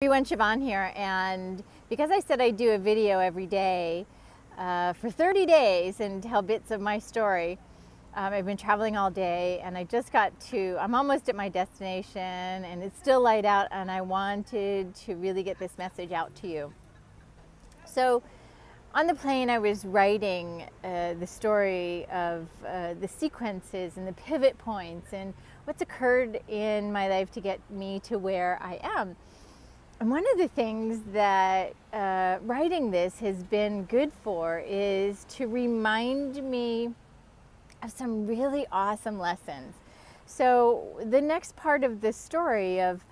everyone, Sheevaun here, and because I said I'd do a video every day for 30 days and tell bits of my story, I've been traveling all day and I'm almost at my destination and it's still light out and I wanted to really get this message out to you. So on the plane I was writing the story of the sequences and the pivot points and what's occurred in my life to get me to where I am. And one of the things that writing this has been good for is to remind me of some really awesome lessons. So the next part of this story of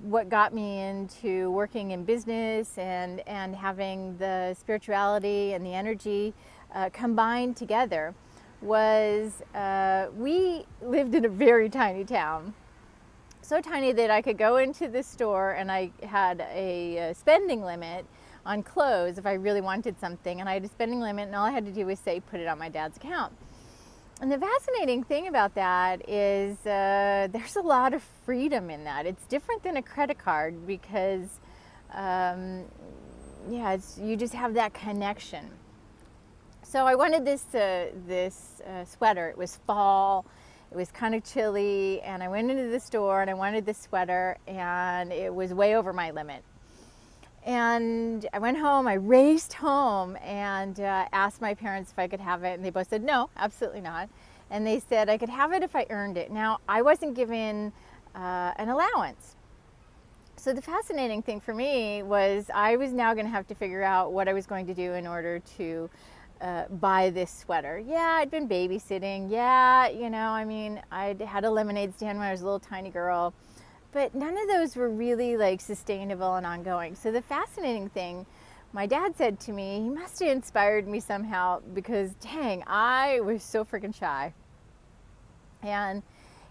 what got me into working in business and having the spirituality and the energy combined together was we lived in a very tiny town. So tiny that I could go into the store and I had a spending limit on clothes if I really wanted something, and I had a spending limit and all I had to do was say put it on my dad's account. And the fascinating thing about that is there's a lot of freedom in that. It's different than a credit card because you just have that connection. So I wanted this sweater. It was fall. It was kind of chilly, and I went into the store and I wanted this sweater, and it was way over my limit. And I went home, I raced home and asked my parents if I could have it, and they both said, no, absolutely not. And they said I could have it if I earned it. Now, I wasn't given an allowance. So the fascinating thing for me was I was now going to have to figure out what I was going to do in order to buy this sweater. Yeah, I'd been babysitting. Yeah, I'd had a lemonade stand when I was a little tiny girl. But none of those were really like sustainable and ongoing. So the fascinating thing, my dad said to me, he must have inspired me somehow because dang, I was so freaking shy. And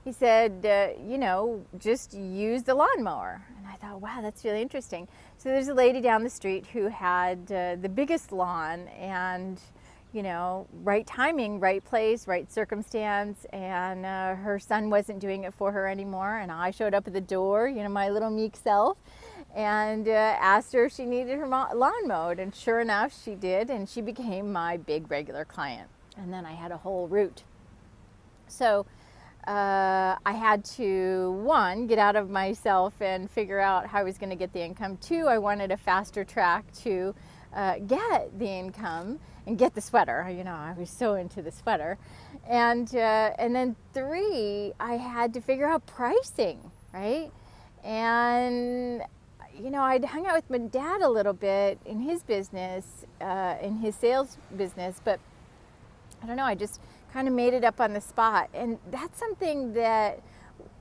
he said, just use the lawnmower. And I thought, wow, that's really interesting. So there's a lady down the street who had the biggest lawn and, right timing, right place, right circumstance. And her son wasn't doing it for her anymore. And I showed up at the door, my little meek self, and asked her if she needed her lawn mowed. And sure enough, she did. And she became my big regular client. And then I had a whole route. So I had to, one, get out of myself and figure out how I was going to get the income. Two, I wanted a faster track to get the income and get the sweater. I was so into the sweater. And then three, I had to figure out pricing, right? And, I'd hung out with my dad a little bit in his business, in his sales business, but I don't know, I just kind of made it up on the spot. And that's something that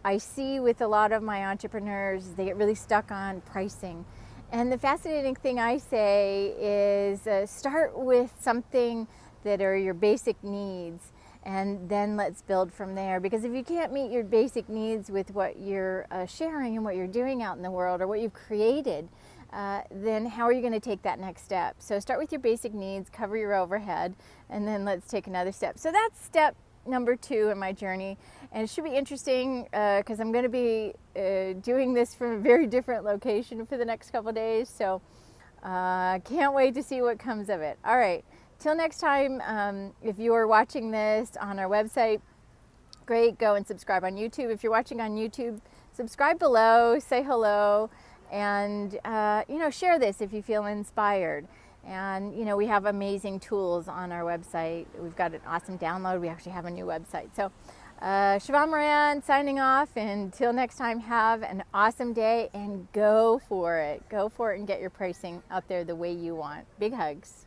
I see with a lot of my entrepreneurs. They get really stuck on pricing. And the fascinating thing I say is start with something that are your basic needs, and then let's build from there. Because if you can't meet your basic needs with what you're sharing and what you're doing out in the world or what you've created, then how are you going to take that next step? So start with your basic needs, cover your overhead, and then let's take another step. So that's step number 2 in my journey. And it should be interesting because I'm going to be doing this from a very different location for the next couple of days. So can't wait to see what comes of it. All right. Till next time, if you are watching this on our website, great, go and subscribe on YouTube. If you're watching on YouTube, subscribe below, say hello, and share this if you feel inspired. And we have amazing tools on our website. We've got an awesome download. We actually have a new website. So Sheevaun Moran signing off. Until next time, have an awesome day and go for it. Go for it and get your pricing out there the way you want. Big hugs.